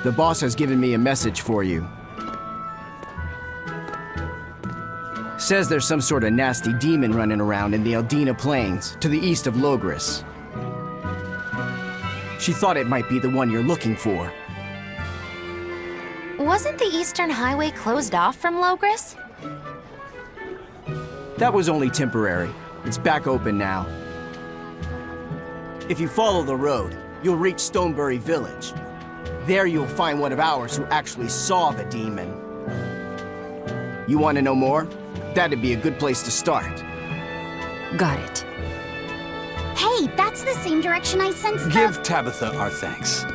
The boss has given me a message for you. Says there's some sort of nasty demon running around in the Eldina Plains, to the east of Logris. She thought it might be the one you're looking for. Wasn't the Eastern Highway closed off from Logris? That was only temporary. It's back open now. If you follow the road, you'll reach Stonebury Village. There you'll find one of ours who actually saw the demon. You want to know more? That'd be a good place to start. Got it. Hey, that's the same direction I sensed the... Give Tabitha our thanks.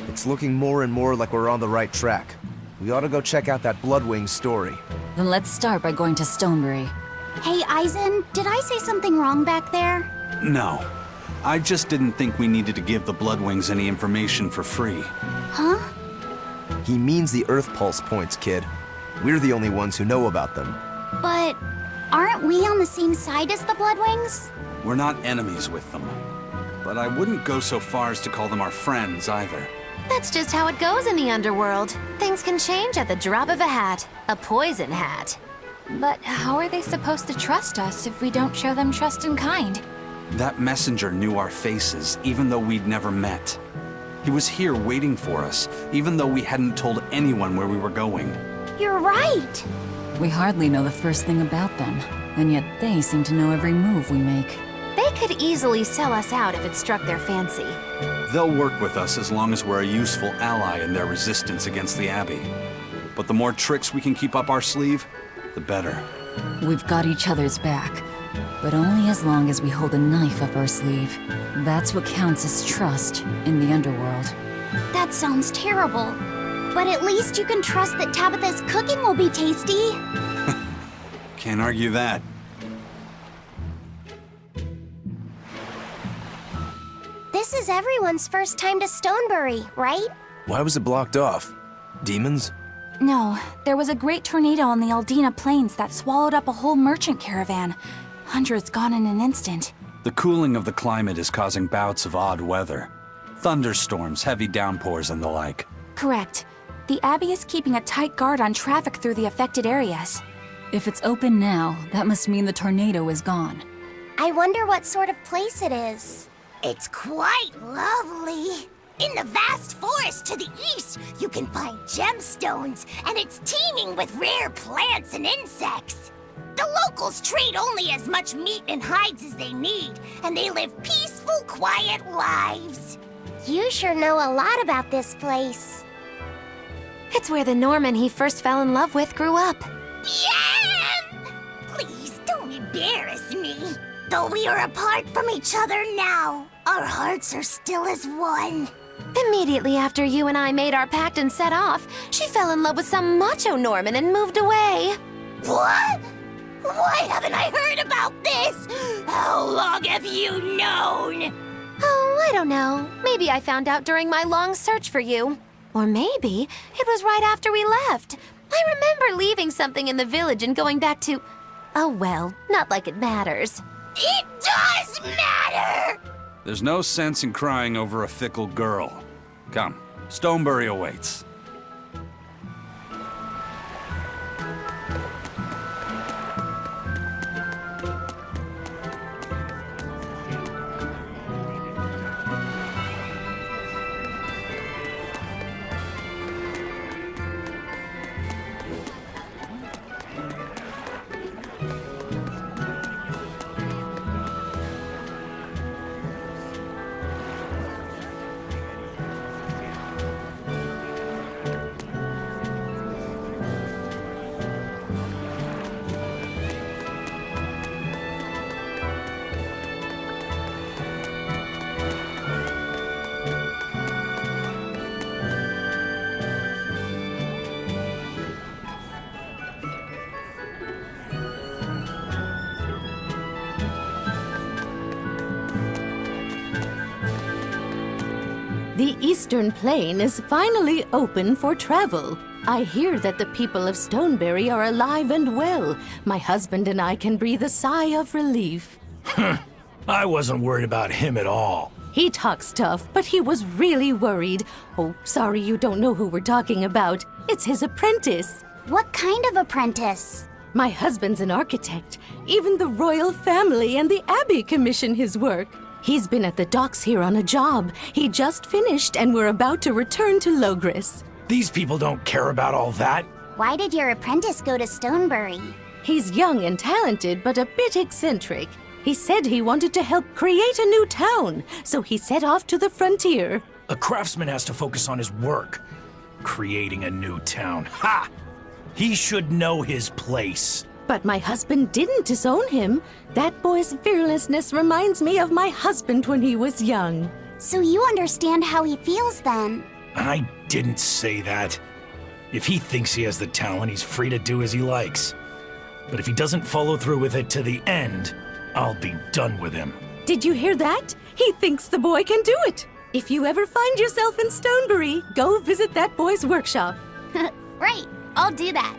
It's looking more and more like we're on the right track. We ought to go check out that Bloodwing story. Then let's start by going to Stonebury. Hey, Eisen, did I say something wrong back there? No. I just didn't think we needed to give the Bloodwings any information for free. Huh? He means the Earthpulse points, kid. We're the only ones who know about them. But aren't we on the same side as the Bloodwings? We're not enemies with them. But I wouldn't go so far as to call them our friends either. That's just how it goes in the underworld. Things can change at the drop of a hat. A poison hat. But how are they supposed to trust us if we don't show them trust in kind? That messenger knew our faces, even though we'd never met. He was here waiting for us, even though we hadn't told anyone where we were going. You're right! We hardly know the first thing about them, and yet they seem to know every move we make. They could easily sell us out if it struck their fancy. They'll work with us as long as we're a useful ally in their resistance against the Abbey. But the more tricks we can keep up our sleeve, the better. We've got each other's back, but only as long as we hold a knife up our sleeve. That's what counts as trust in the underworld. That sounds terrible. But at least you can trust that Tabitha's cooking will be tasty. Can't argue that. This is everyone's first time to Stonebury, right? Why was it blocked off? Demons? No, there was a great tornado on the Eldina Plains that swallowed up a whole merchant caravan. Hundreds gone in an instant. The cooling of the climate is causing bouts of odd weather. Thunderstorms, heavy downpours, and the like. Correct. The Abbey is keeping a tight guard on traffic through the affected areas. If it's open now, that must mean the tornado is gone. I wonder what sort of place it is. It's quite lovely. In the vast forest to the east, you can find gemstones, and it's teeming with rare plants and insects. The locals trade only as much meat and hides as they need, and they live peaceful, quiet lives. You sure know a lot about this place. It's where the Norman he first fell in love with grew up. Yeah! Please don't embarrass me. Though we are apart from each other now, our hearts are still as one. Immediately after you and I made our pact and set off, she fell in love with some macho Norman and moved away. What? Why haven't I heard about this? How long have you known? Oh, I don't know. Maybe I found out during my long search for you. Or maybe it was right after we left. I remember leaving something in the village and going back to... Oh well, not like it matters. It does matter! There's no sense in crying over a fickle girl. Come, Stonebury awaits. The Eastern Plain is finally open for travel. I hear that the people of Stoneberry are alive and well. My husband and I can breathe a sigh of relief. I wasn't worried about him at all. He talks tough, but he was really worried. Oh, sorry you don't know who we're talking about. It's his apprentice. What kind of apprentice? My husband's an architect. Even the royal family and the Abbey commission his work. He's been at the docks here on a job. He just finished and we're about to return to Logris. These people don't care about all that. Why did your apprentice go to Stoneberry? He's young and talented, but a bit eccentric. He said he wanted to help create a new town, so he set off to the frontier. A craftsman has to focus on his work. Creating a new town. Ha! He should know his place. But my husband didn't disown him. That boy's fearlessness reminds me of my husband when he was young. So you understand how he feels then? I didn't say that. If he thinks he has the talent, he's free to do as he likes. But if he doesn't follow through with it to the end, I'll be done with him. Did you hear that? He thinks the boy can do it. If you ever find yourself in Stoneberry, go visit that boy's workshop. Right, I'll do that.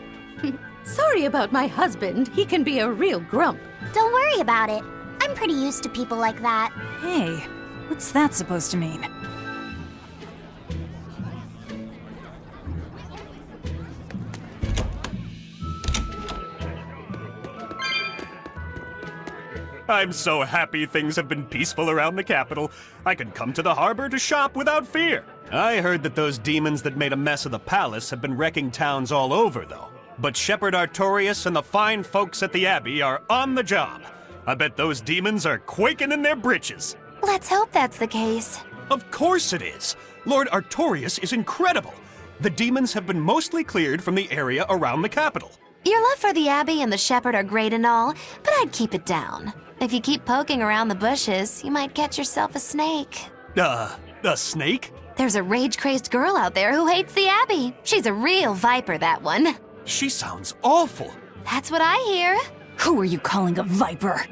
Sorry about my husband. He can be a real grump. Don't worry about it. I'm pretty used to people like that. Hey, what's that supposed to mean? I'm so happy things have been peaceful around the capital. I can come to the harbor to shop without fear. I heard that those demons that made a mess of the palace have been wrecking towns all over, though. But Shepherd Artorius and the fine folks at the Abbey are on the job. I bet those demons are quaking in their britches. Let's hope that's the case. Of course it is. Lord Artorius is incredible. The demons have been mostly cleared from the area around the capital. Your love for the Abbey and the Shepherd are great and all, but I'd keep it down. If you keep poking around the bushes, you might catch yourself a snake. A snake? There's a rage-crazed girl out there who hates the Abbey. She's a real viper, that one. She sounds awful. That's what I hear. Who are you calling a viper?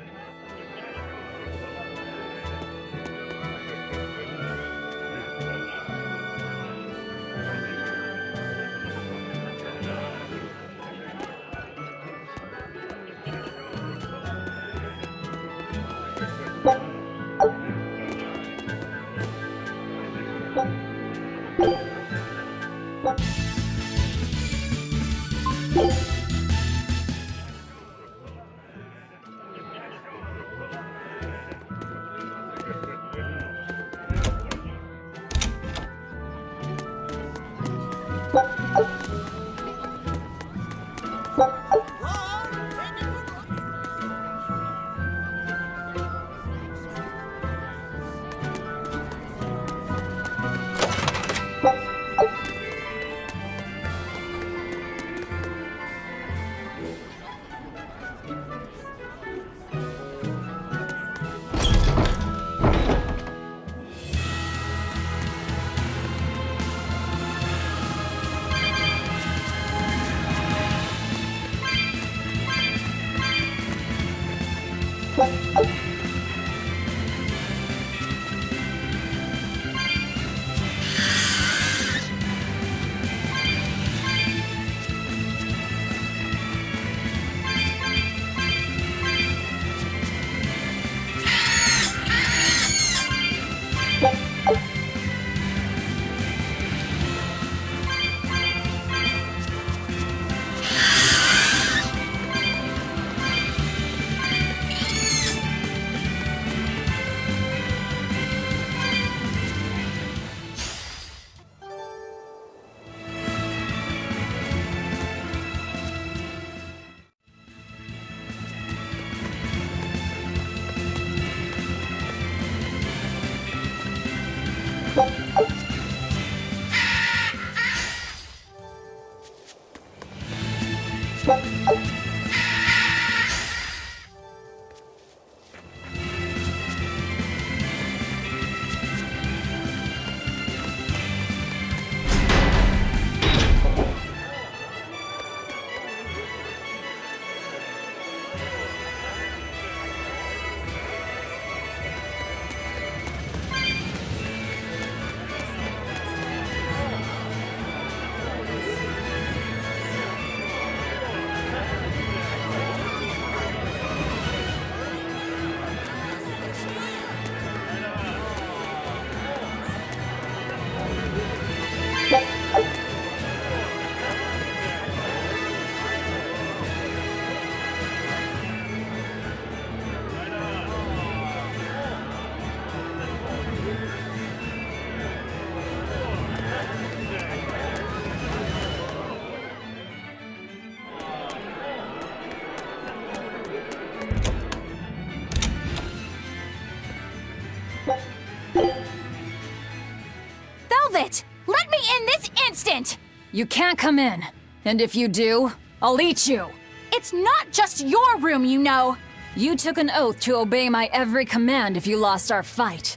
Velvet! Let me in this instant! You can't come in. And if you do, I'll eat you. It's not just your room, you know. You took an oath to obey my every command if you lost our fight.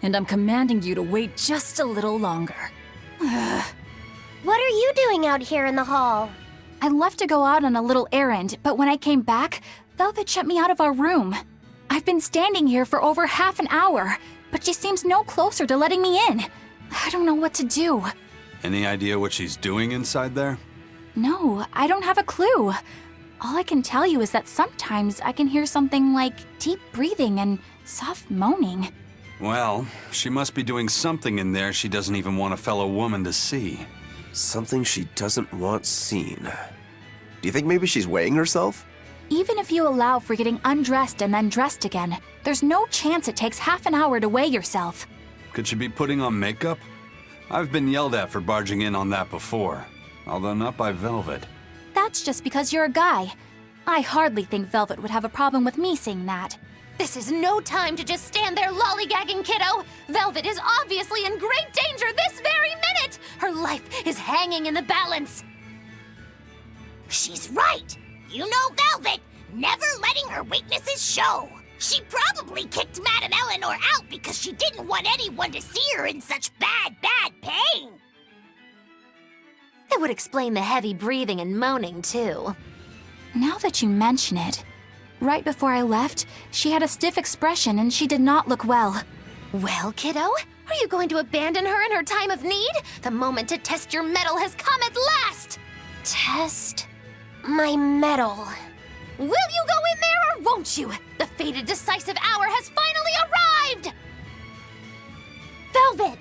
And I'm commanding you to wait just a little longer. What are you doing out here in the hall? I left to go out on a little errand, but when I came back, Velvet shut me out of our room. I've been standing here for over half an hour, but she seems no closer to letting me in. I don't know what to do. Any idea what she's doing inside there? No, I don't have a clue. All I can tell you is that sometimes I can hear something like deep breathing and soft moaning. Well, she must be doing something in there she doesn't even want a fellow woman to see. Something she doesn't want seen. Do you think maybe she's weighing herself? Even if you allow for getting undressed and then dressed again, there's no chance it takes half an hour to weigh yourself. Could she be putting on makeup? I've been yelled at for barging in on that before, although not by Velvet. That's just because you're a guy. I hardly think Velvet would have a problem with me saying that. This is no time to just stand there lollygagging, kiddo. Velvet is obviously in great danger this very minute. Her life is hanging in the balance. She's right. You know Velvet, never letting her weaknesses show. She probably kicked Madame Eleanor out because she didn't want anyone to see her in such bad pain. It would explain the heavy breathing and moaning, too. Now that you mention it, right before I left, she had a stiff expression and she did not look well. Well, kiddo, are you going to abandon her in her time of need? The moment to test your mettle has come at last! Test my mettle. Will you go in there or won't you? The fated decisive hour has finally arrived! Velvet!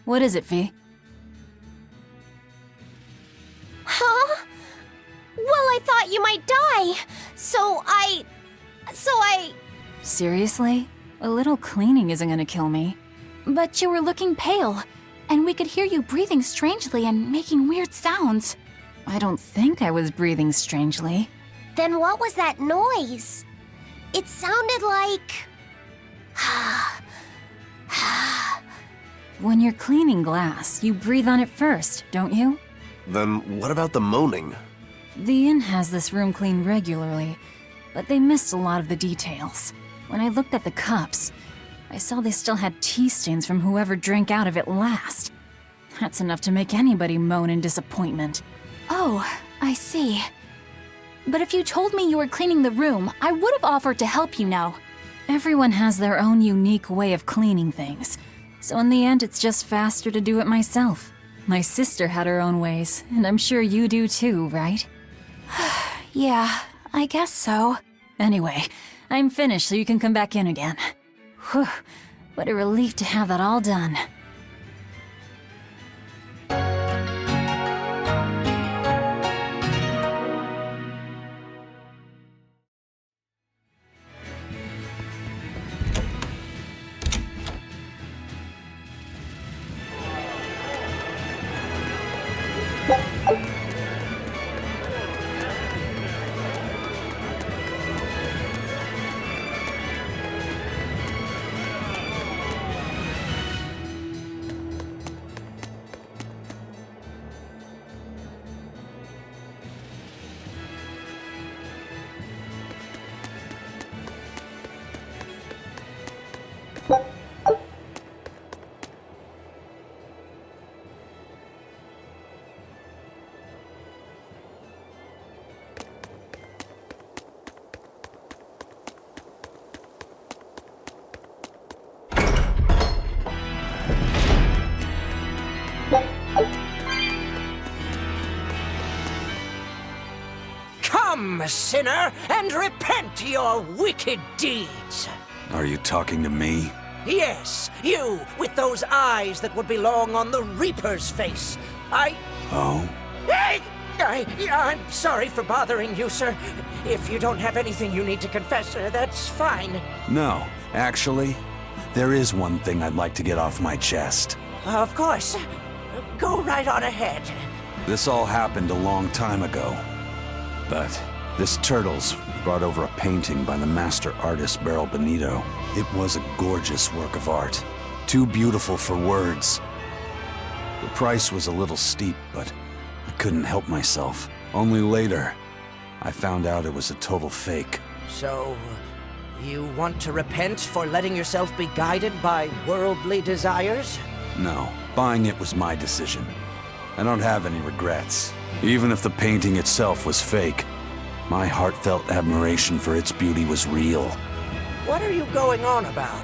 What is it, Fee? Huh? Well, I thought you might die. So I... Seriously? A little cleaning isn't gonna kill me. But you were looking pale, and we could hear you breathing strangely and making weird sounds. I don't think I was breathing strangely. Then what was that noise? It sounded like... When you're cleaning glass, you breathe on it first, don't you? Then what about the moaning? The inn has this room cleaned regularly, but they missed a lot of the details. When I looked at the cups, I saw they still had tea stains from whoever drank out of it last. That's enough to make anybody moan in disappointment. Oh, I see. But if you told me you were cleaning the room, I would have offered to help you know. Everyone has their own unique way of cleaning things, so in the end it's just faster to do it myself. My sister had her own ways, and I'm sure you do too, right? Yeah, I guess so. Anyway, I'm finished so you can come back in again. Whew, what a relief to have that all done. Come, sinner, and repent your wicked deeds. Are you talking to me? Yes, you, with those eyes that would belong on the Reaper's face. Oh? I'm sorry for bothering you, sir. If you don't have anything you need to confess, that's fine. No, actually, there is one thing I'd like to get off my chest. Of course. Go right on ahead. This all happened a long time ago. But this turtle's brought over a painting by the master artist Beryl Benito. It was a gorgeous work of art. Too beautiful for words. The price was a little steep, but I couldn't help myself. Only later, I found out it was a total fake. So, you want to repent for letting yourself be guided by worldly desires? No, buying it was my decision. I don't have any regrets. Even if the painting itself was fake, my heartfelt admiration for its beauty was real. What are you going on about?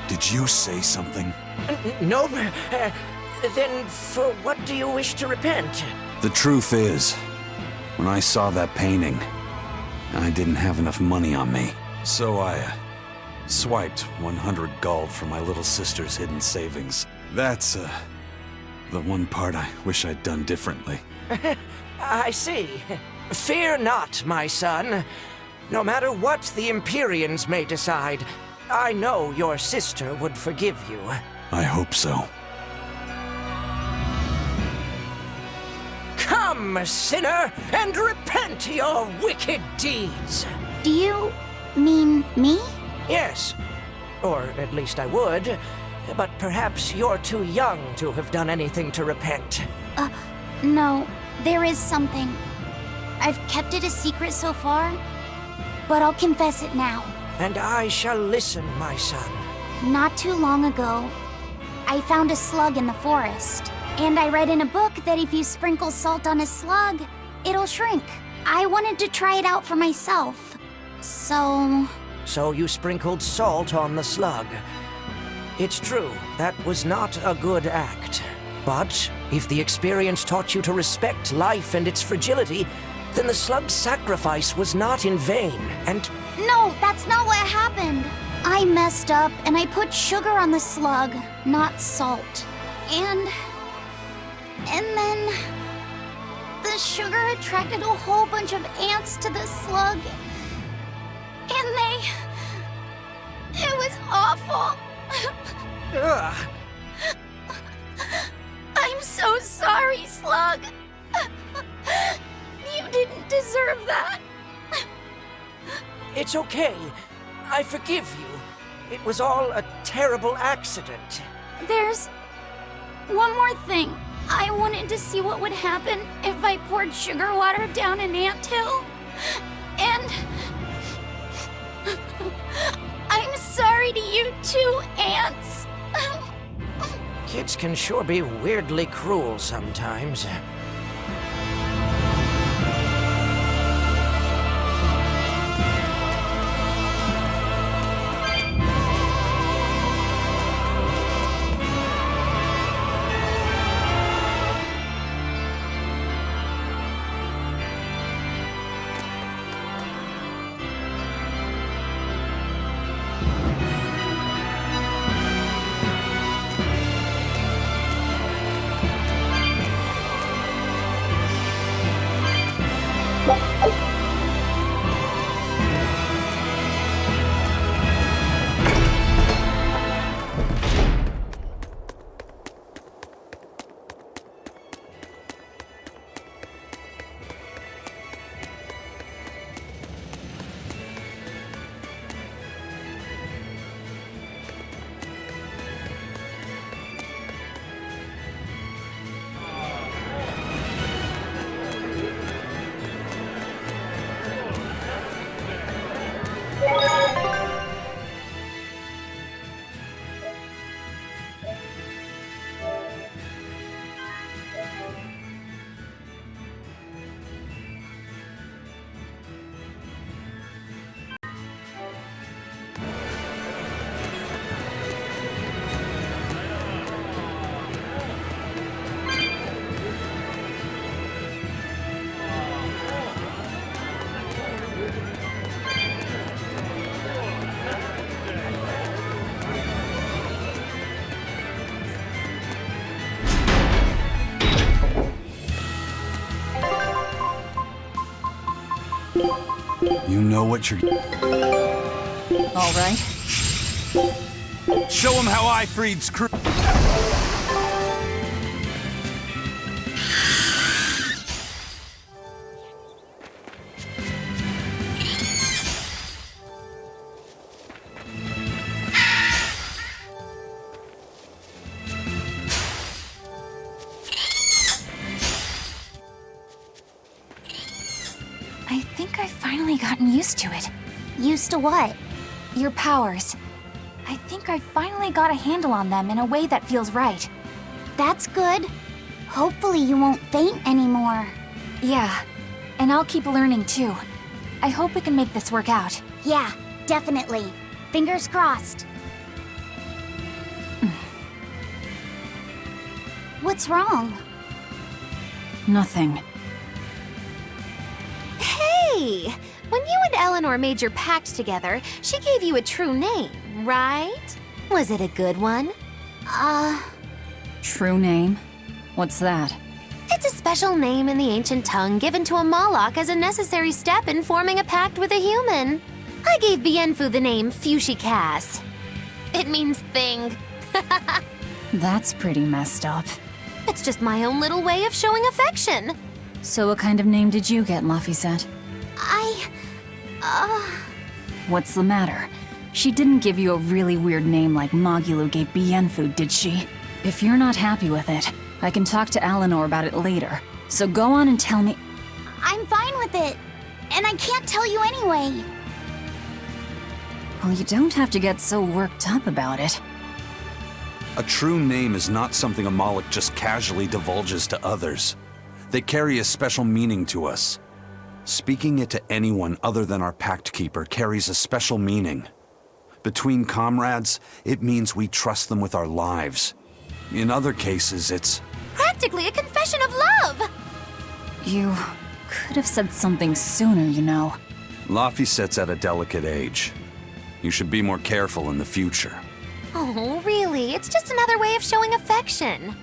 Did you say something? No. Then for what do you wish to repent? The truth is, when I saw that painting, I didn't have enough money on me. So I swiped 100 gold from my little sister's hidden savings. That's, the one part I wish I'd done differently. I see. Fear not, my son. No matter what the Empyreans may decide, I know your sister would forgive you. I hope so. Come, sinner, and repent your wicked deeds. Do you mean me? Yes. Or at least I would. But perhaps you're too young to have done anything to repent. No. There is something. I've kept it a secret so far, but I'll confess it now. And I shall listen, my son. Not too long ago, I found a slug in the forest. And I read in a book that if you sprinkle salt on a slug, it'll shrink. I wanted to try it out for myself. So you sprinkled salt on the slug. It's true, that was not a good act. But if the experience taught you to respect life and its fragility, then the slug's sacrifice was not in vain, and... No, that's not what happened. I messed up and I put sugar on the slug, not salt. And then the sugar attracted a whole bunch of ants to the slug. And it was awful. Ugh. I'm so sorry, Slug. You didn't deserve that. It's okay. I forgive you. It was all a terrible accident. There's one more thing. I wanted to see what would happen if I poured sugar water down an anthill. And I'm sorry to you too, ants. Kids can sure be weirdly cruel sometimes. You know what you're... All right. Show him how I freed Screw... used to it. Used to what? Your powers. I think I finally got a handle on them in a way that feels right. That's good. Hopefully you won't faint anymore. Yeah, and I'll keep learning too. I hope we can make this work out. Yeah, definitely. Fingers crossed. What's wrong? Nothing. Hey! When you and Eleanor made your pact together, she gave you a true name, right? Was it a good one? True name? What's that? It's a special name in the ancient tongue given to a Moloch as a necessary step in forming a pact with a human. I gave Bienfu the name Fushicas. It means thing. That's pretty messed up. It's just my own little way of showing affection. So what kind of name did you get, Laphicet? What's the matter? She didn't give you a really weird name like Magulu gave Bienfu, did she? If you're not happy with it, I can talk to Eleanor about it later. So go on and tell me. I'm fine with it. And I can't tell you anyway. Well, you don't have to get so worked up about it. A true name is not something a Moloch just casually divulges to others. They carry a special meaning to us. Speaking it to anyone other than our Pact Keeper carries a special meaning. Between comrades, it means we trust them with our lives. In other cases, it's Practically a confession of love! You could have said something sooner, you know. Laphicet's at a delicate age. You should be more careful in the future. Oh, really? It's just another way of showing affection.